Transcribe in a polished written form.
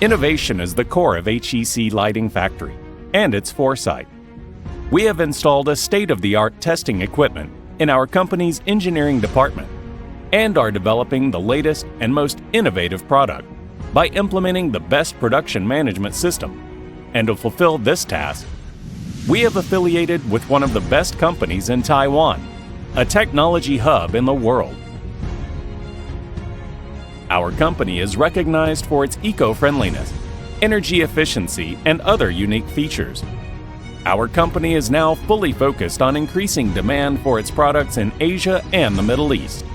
Innovation is the core of HEC Lighting Factory and its foresight. We have installed a state-of-the-art testing equipment in our company's engineering department and are developing the latest and most innovative product by implementing the best production management system. And to fulfill this task, we have affiliated with one of the best companies in Taiwan, a technology hub in the world. Our company is recognized for its eco-friendliness, energy efficiency, and other unique features. Our company is now fully focused on increasing demand for its products in Asia and the Middle East.